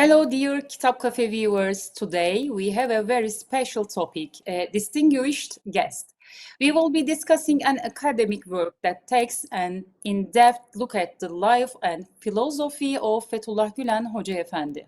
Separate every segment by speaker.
Speaker 1: Hello, dear Kitap Cafe viewers. Today we have a very special topic, a distinguished guest. We will be discussing an academic work that takes an in-depth look at the life and philosophy of Fethullah Gülen Hoca Efendi,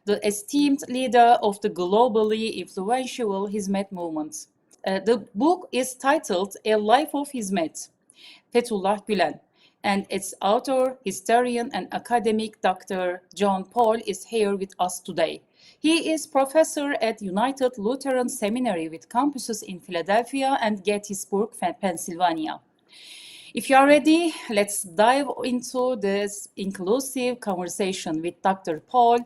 Speaker 1: the esteemed leader of the globally influential Hizmet movement. The book is titled A Life of Hizmet, Fethullah Gülen, and its author, historian, and academic Dr. Jon Pahl is here with us today. He is professor at United Lutheran Seminary with campuses in Philadelphia and Gettysburg, Pennsylvania. If you are ready, let's dive into this inclusive conversation with Dr. Pahl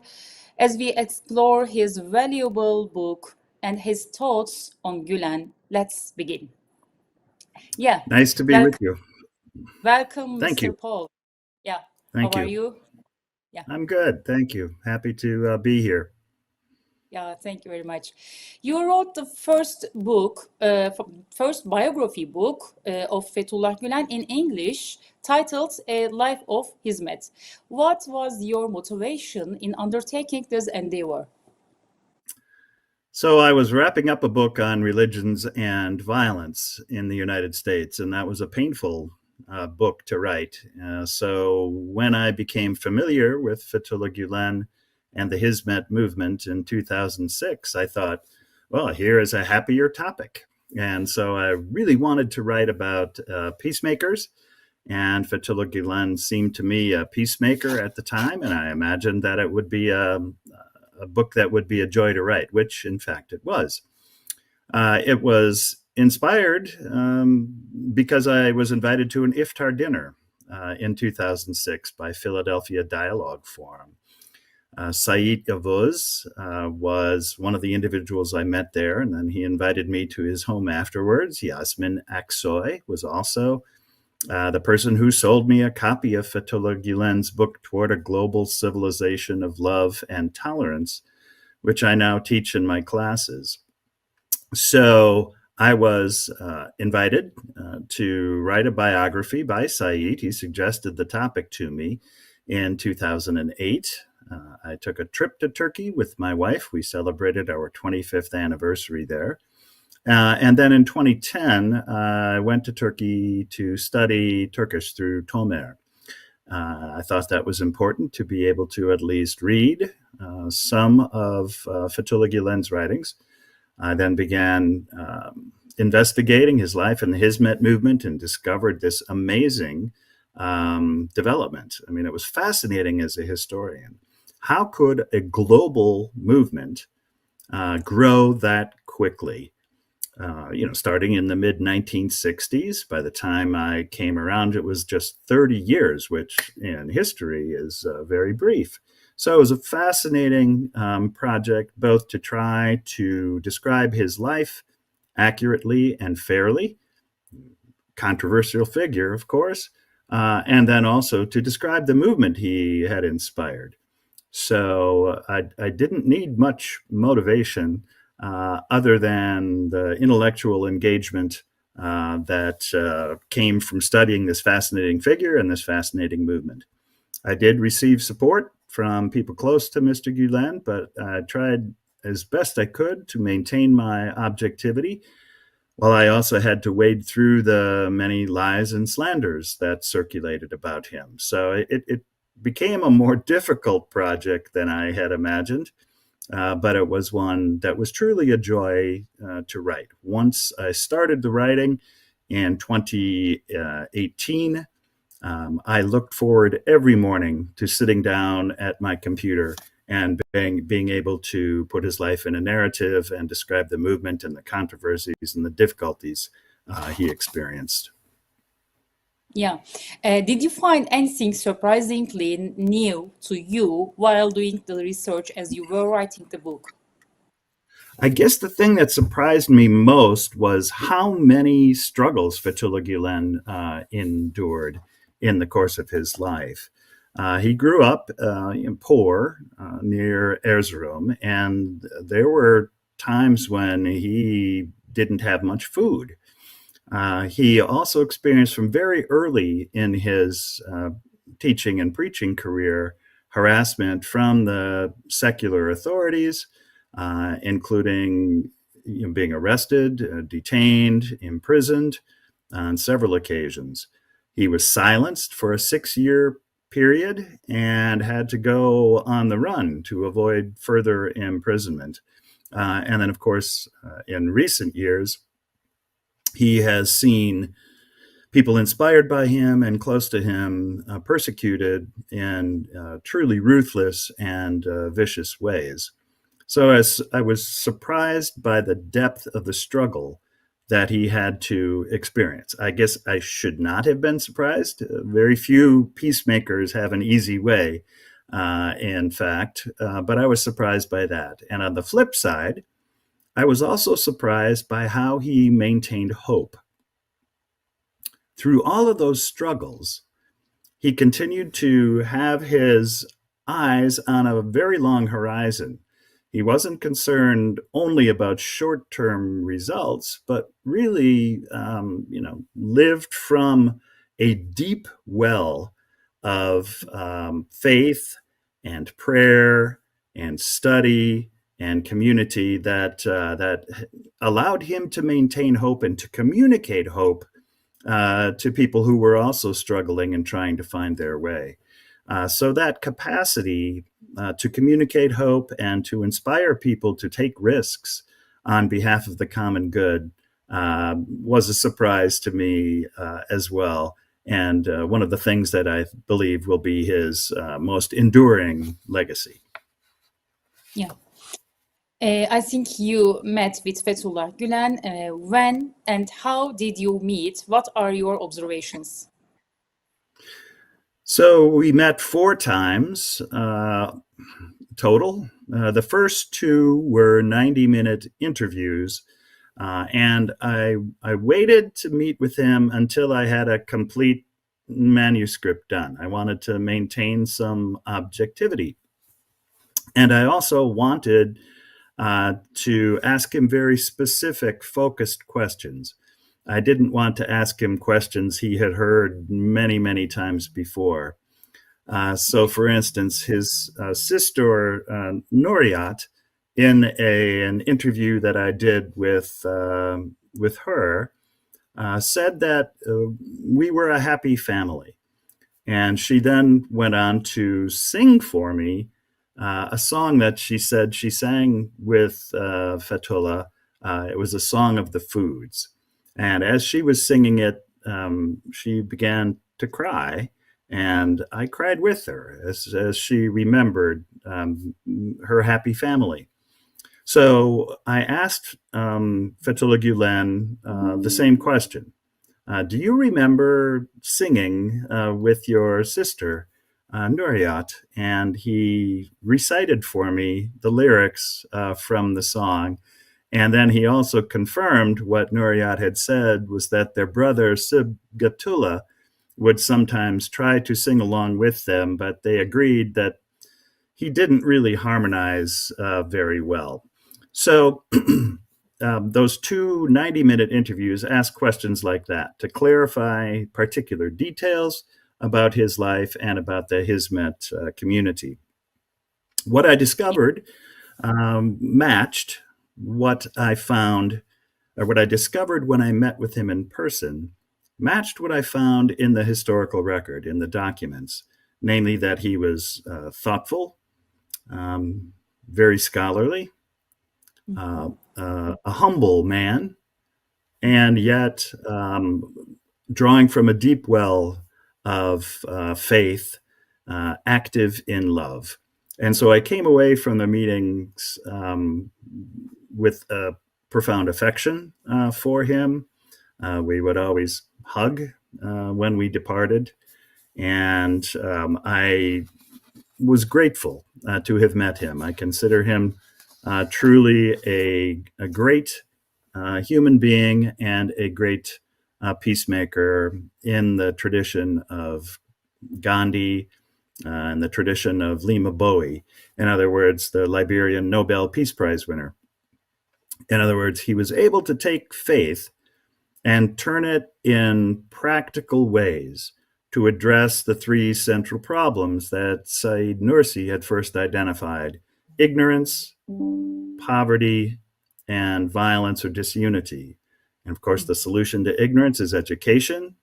Speaker 1: as we explore his valuable book and his thoughts on Gülen. Let's begin. Yeah.
Speaker 2: Nice to be with you.
Speaker 1: Welcome,
Speaker 2: Thank you.
Speaker 1: Mr. Pahl. Yeah.
Speaker 2: Thank
Speaker 1: How
Speaker 2: you.
Speaker 1: are you? Yeah.
Speaker 2: I'm good. Thank you. Happy to be here.
Speaker 1: Yeah, thank you very much. You wrote the first book, first biography book of Fethullah Gülen in English, titled A Life of Hizmet. What was your motivation in undertaking this endeavor?
Speaker 2: So I was wrapping up a book on religions and violence in the United States, and that was a painful book to write. So when I became familiar with Fethullah Gülen and the Hizmet movement in 2006, I thought, well, here is a happier topic. And so I really wanted to write about peacemakers. And Fethullah Gülen seemed to me a peacemaker at the time, and I imagined that it would be a book that would be a joy to write, which in fact it was. It was inspired because I was invited to an iftar dinner in 2006 by Philadelphia Dialogue Forum. Said Yavuz was one of the individuals I met there, and then he invited me to his home afterwards. Yasmin Aksoy was also the person who sold me a copy of Fethullah Gülen's book, Toward a Global Civilization of Love and Tolerance, which I now teach in my classes. So I was invited to write a biography by Said. He suggested the topic to me in 2008. I took a trip to Turkey with my wife. We celebrated our 25th anniversary there. And then in 2010, I went to Turkey to study Turkish through Tomer. I thought that was important to be able to at least read some of Fethullah Gülen's writings. I then began investigating his life in the Hizmet movement and discovered this amazing development. I mean, it was fascinating as a historian. How could a global movement grow that quickly? Starting in the mid 1960s. By the time I came around, it was just 30 years, which in history is very brief. So it was a fascinating project, both to try to describe his life accurately and fairly, controversial figure, of course, and then also to describe the movement he had inspired. So I didn't need much motivation other than the intellectual engagement that came from studying this fascinating figure and this fascinating movement. I did receive support from people close to Mr. Gülen, but I tried as best I could to maintain my objectivity, while I also had to wade through the many lies and slanders that circulated about him. So it became a more difficult project than I had imagined. But it was one that was truly a joy to write. Once I started the writing in 2018, I looked forward every morning to sitting down at my computer and being able to put his life in a narrative and describe the movement and the controversies and the difficulties he experienced.
Speaker 1: Yeah. Did you find anything surprisingly new to you while doing the research as you were writing the book?
Speaker 2: I guess the thing that surprised me most was how many struggles Fethullah Gülen endured in the course of his life. He grew up poor near Erzurum, and there were times when he didn't have much food. He also experienced from very early in his teaching and preaching career harassment from the secular authorities, including being arrested, detained, imprisoned on several occasions. He was silenced for a 6-year period and had to go on the run to avoid further imprisonment. And then, of course, in recent years, he has seen people inspired by him and close to him persecuted in truly ruthless and vicious ways. So as I was surprised by the depth of the struggle that he had to experience. I guess I should not have been surprised. Very few peacemakers have an easy way, in fact, but I was surprised by that. And on the flip side, I was also surprised by how he maintained hope. Through all of those struggles, he continued to have his eyes on a very long horizon. He wasn't concerned only about short-term results, but really, lived from a deep well of faith and prayer and study and community that allowed him to maintain hope and to communicate hope to people who were also struggling and trying to find their way. So that capacity to communicate hope and to inspire people to take risks on behalf of the common good was a surprise to me as well. And one of the things that I believe will be his most enduring legacy.
Speaker 1: Yeah. I think you met with Fethullah Gülen. When and how did you meet? What are your observations?
Speaker 2: So we met 4 times total. The first 2 were 90-minute interviews, and I waited to meet with him until I had a complete manuscript done. I wanted to maintain some objectivity. And I also wanted to ask him very specific, focused questions. I didn't want to ask him questions he had heard many, many times before. So, for instance, his sister, Nuriat, in an interview that I did with her, said that we were a happy family. And she then went on to sing for me a song that she said she sang with Fethullah. It was a song of the foods. And as she was singing it, she began to cry. And I cried with her as she remembered her happy family. So I asked Fethullah Gülen the same question. Do you remember singing with your sister, Nuriat? And he recited for me the lyrics from the song. And then he also confirmed what Nuriat had said was that their brother, Sibgatullah, would sometimes try to sing along with them, but they agreed that he didn't really harmonize very well. So those 2 90-minute interviews ask questions like that to clarify particular details about his life and about the Hizmet community. What I discovered matched what I found, or what I discovered when I met with him in person, matched what I found in the historical record, in the documents, namely that he was thoughtful, very scholarly, a humble man, and yet drawing from a deep well of faith, active in love. And so I came away from the meetings with a profound affection for him. We would always hug when we departed. And I was grateful to have met him. I consider him truly a great human being and a great peacemaker in the tradition of Gandhi and the tradition of Lima Bowie. In other words, the Liberian Nobel Peace Prize winner. In other words, he was able to take faith and turn it in practical ways to address the three central problems that Said Nursi had first identified: ignorance, poverty, and violence or disunity. And of course, the solution to ignorance is education.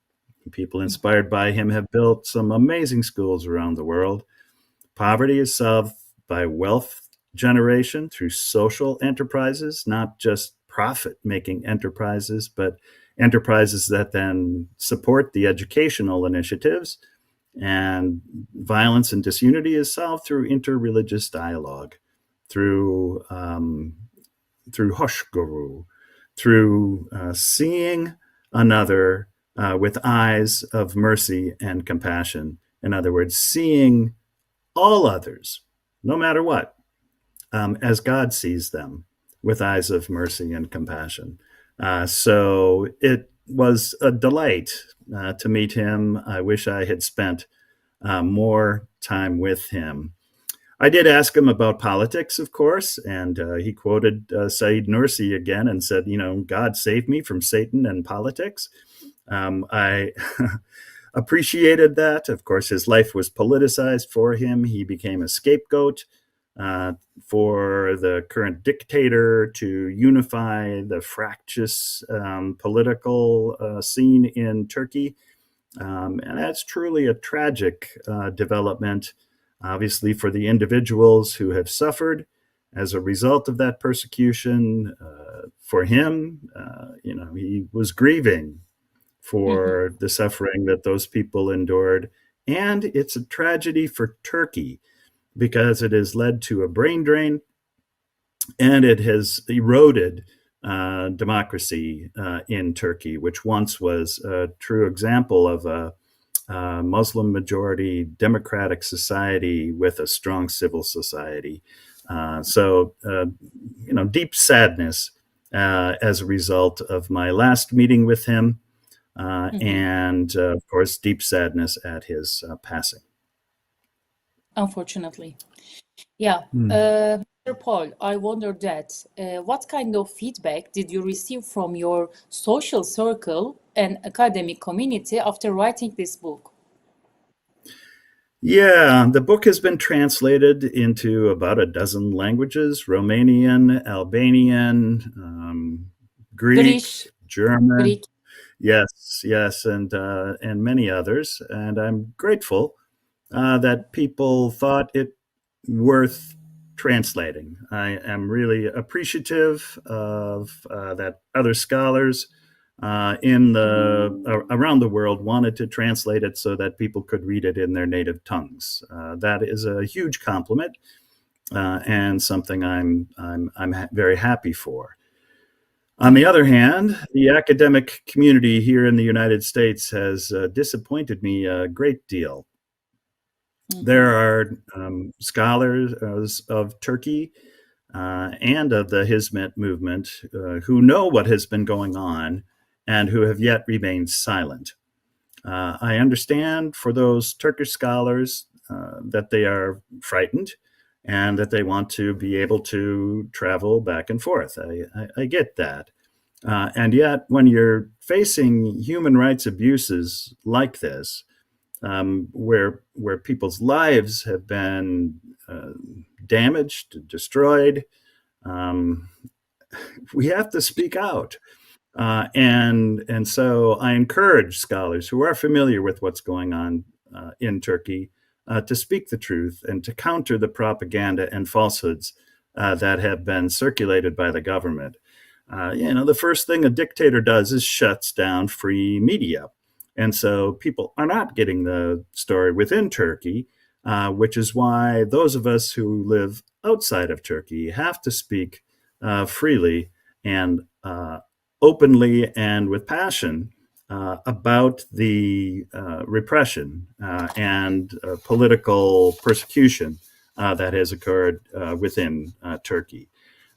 Speaker 2: People inspired by him have built some amazing schools around the world. Poverty is solved by wealth generation through social enterprises, not just profit making enterprises, but enterprises that then support the educational initiatives. And violence and disunity is solved through interreligious dialogue, through hoshguru, through seeing another with eyes of mercy and compassion. In other words, seeing all others, no matter what, as God sees them, with eyes of mercy and compassion. So it was a delight to meet him. I wish I had spent more time with him. I did ask him about politics, of course, and he quoted Said Nursi again and said, God saved me from Satan and politics. I appreciated that. Of course, his life was politicized for him. He became a scapegoat for the current dictator to unify the fractious political scene in Turkey. And that's truly a tragic development, obviously, for the individuals who have suffered as a result of that persecution. For him, he was grieving for the suffering that those people endured. And it's a tragedy for Turkey because it has led to a brain drain and it has eroded democracy in Turkey, which once was a true example of a Muslim majority democratic society with a strong civil society. So, deep sadness as a result of my last meeting with him. And of course, deep sadness at his passing.
Speaker 1: Unfortunately. Yeah. Mr. Paul, I wonder that what kind of feedback did you receive from your social circle and academic community after writing this book?
Speaker 2: Yeah, the book has been translated into about a dozen languages: Romanian, Albanian, Greek, German.
Speaker 1: Greek.
Speaker 2: Yes, and many others. And I'm grateful that people thought it worth translating. I am really appreciative of that other scholars around the world wanted to translate it so that people could read it in their native tongues. That is a huge compliment and something I'm very happy for. On the other hand, the academic community here in the United States has disappointed me a great deal. There are scholars of Turkey and of the Hizmet movement who know what has been going on and who have yet remained silent. I understand for those Turkish scholars that they are frightened and that they want to be able to travel back and forth. I get that. And yet, when you're facing human rights abuses like this, where people's lives have been damaged, destroyed, we have to speak out. And so I encourage scholars who are familiar with what's going on in Turkey to speak the truth and to counter the propaganda and falsehoods that have been circulated by the government. The first thing a dictator does is shuts down free media. And so people are not getting the story within Turkey, which is why those of us who live outside of Turkey have to speak freely and openly and with passion about the repression and political persecution that has occurred within Turkey.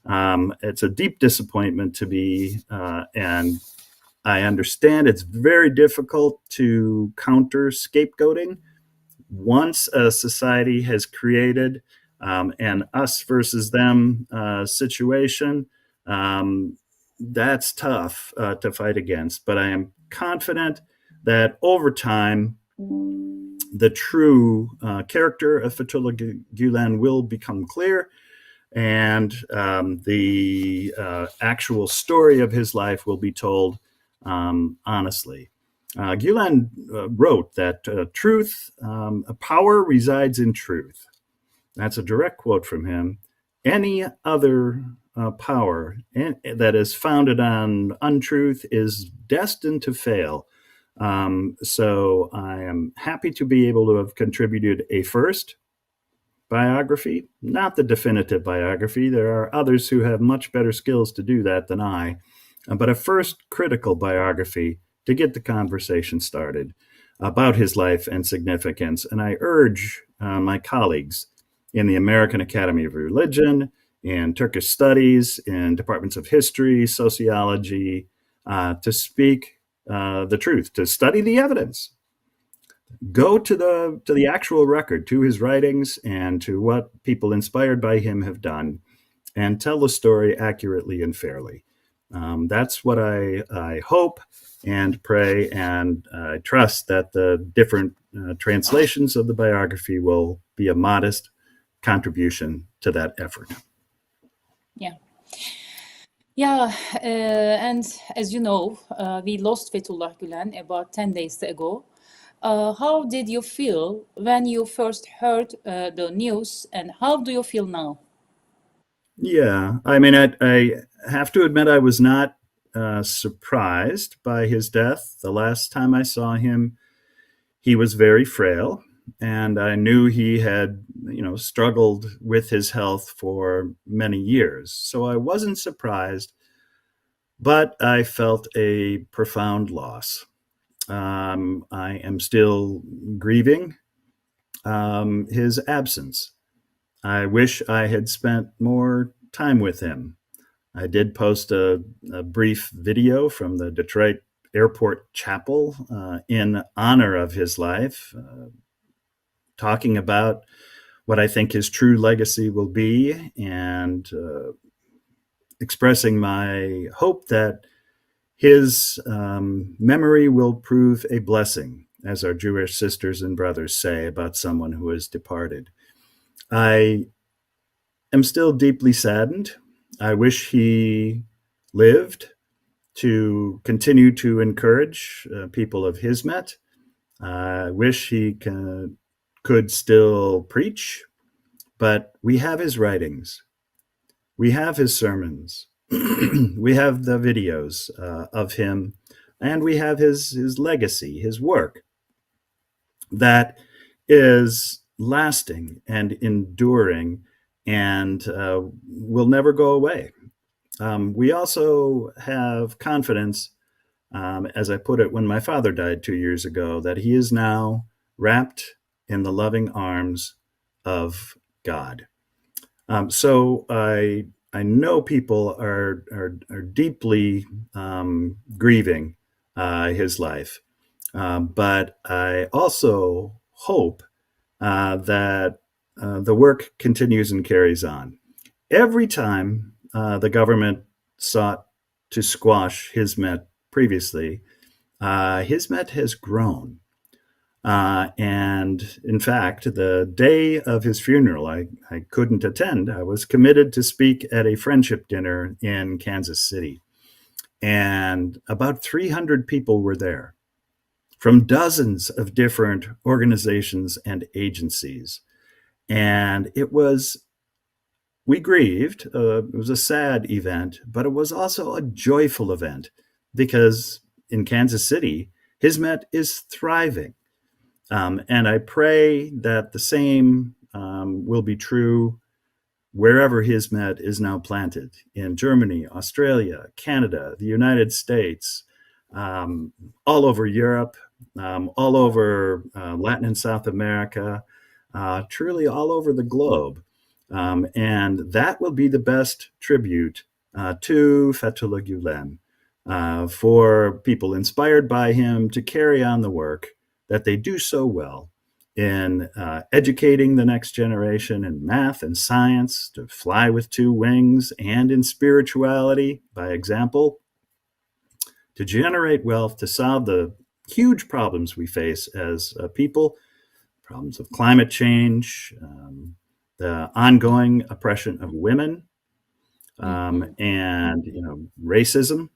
Speaker 2: It's a deep disappointment to me, and I understand it's very difficult to counter scapegoating once a society has created an us versus them situation. That's tough to fight against, but I am confident that over time the true character of Fethullah Gülen will become clear, and the actual story of his life will be told honestly. Gülen wrote that power resides in truth. That's a direct quote from him. Any other power that is founded on untruth is destined to fail. So I am happy to be able to have contributed a first biography, not the definitive biography. There are others who have much better skills to do that than I, but a first critical biography to get the conversation started about his life and significance. And I urge my colleagues in the American Academy of Religion, in Turkish Studies, in departments of history, sociology, to speak the truth, to study the evidence. Go to the actual record, to his writings, and to what people inspired by him have done, and tell the story accurately and fairly. That's what I hope and pray, and I trust that the different translations of the biography will be a modest contribution to that effort.
Speaker 1: Yeah. Yeah, and as you know, we lost Fethullah Gülen about 10 days ago. How did you feel when you first heard the news, and how do you feel now?
Speaker 2: Yeah, I mean, I have to admit I was not surprised by his death. The last time I saw him, he was very frail, and I knew he had, struggled with his health for many years. So I wasn't surprised, but I felt a profound loss. I am still grieving his absence. I wish I had spent more time with him. I did post a brief video from the Detroit Airport Chapel in honor of his life, talking about what I think his true legacy will be, and expressing my hope that his memory will prove a blessing, as our Jewish sisters and brothers say about someone who has departed. I am still deeply saddened. I wish he lived to continue to encourage people of Hizmet. I wish he could still preach, but we have his writings. We have his sermons. We have the videos of him, and we have his legacy, his work that is lasting and enduring, and will never go away. We also have confidence, as I put it when my father died 2 years ago, that he is now wrapped in the loving arms of God. So I know people are deeply grieving his life, but I also hope that the work continues and carries on. Every time the government sought to squash Hizmet previously, Hizmet has grown. And in fact, the day of his funeral, I couldn't attend. I was committed to speak at a friendship dinner in Kansas City. And about 300 people were there from dozens of different organizations and agencies. And we grieved. It was a sad event, but it was also a joyful event, because in Kansas City, Hizmet is thriving. And I pray that the same will be true wherever Hizmet is now planted, in Germany, Australia, Canada, the United States, all over Europe, all over Latin and South America, truly all over the globe. And that will be the best tribute to Fethullah Gülen, for people inspired by him to carry on the work that they do so well in educating the next generation in math and science, to fly with two wings, and in spirituality, by example, to generate wealth, to solve the huge problems we face as people, problems of climate change, the ongoing oppression of women, and racism.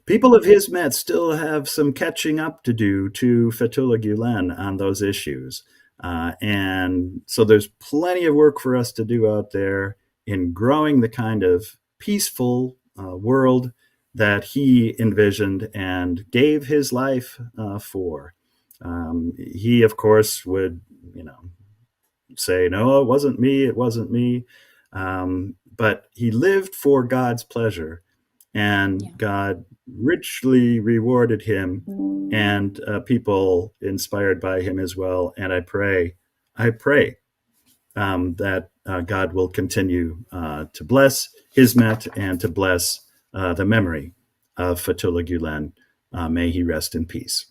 Speaker 2: People of his met still have some catching up to do to Fethullah Gülen on those issues. And so there's plenty of work for us to do out there in growing the kind of peaceful world that he envisioned and gave his life for. He, of course, would, say, no, it wasn't me, it wasn't me. But he lived for God's pleasure, and God richly rewarded him, and people inspired by him as well. And I pray that God will continue to bless Hizmet and to bless the memory of Fethullah Gülen. May he rest in peace.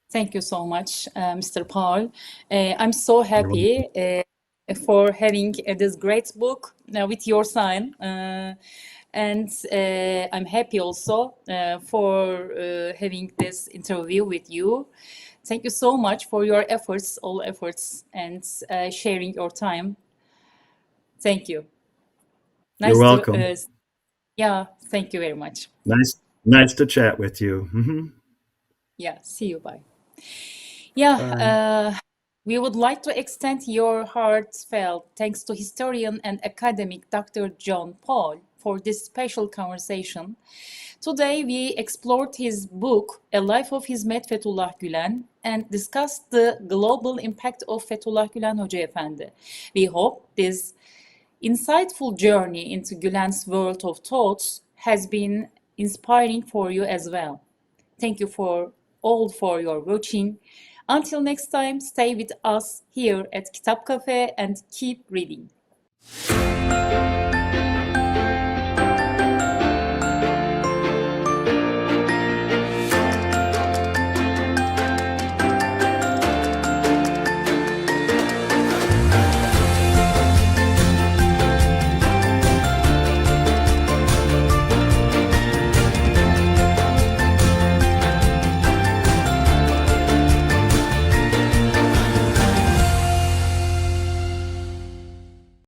Speaker 1: Thank you so much, Mr. Paul. I'm so happy for having this great book with your sign. And I'm happy also for having this interview with you. Thank you so much for your efforts, all efforts, and sharing your time. Thank you.
Speaker 2: You're welcome.
Speaker 1: Thank you very much.
Speaker 2: Nice to chat with you.
Speaker 1: Yeah, see you. Bye. Yeah, we would like to extend your heartfelt thanks to historian and academic Dr. Jon Pahl for this special conversation. Today, we explored his book, A Life of Hizmet Fethullah Gülen, and discussed the global impact of Fethullah Gülen Hoca Efendi. We hope this insightful journey into Gülen's world of thoughts has been inspiring for you as well. Thank you for your watching. Until next time, stay with us here at Kitap Cafe and keep reading.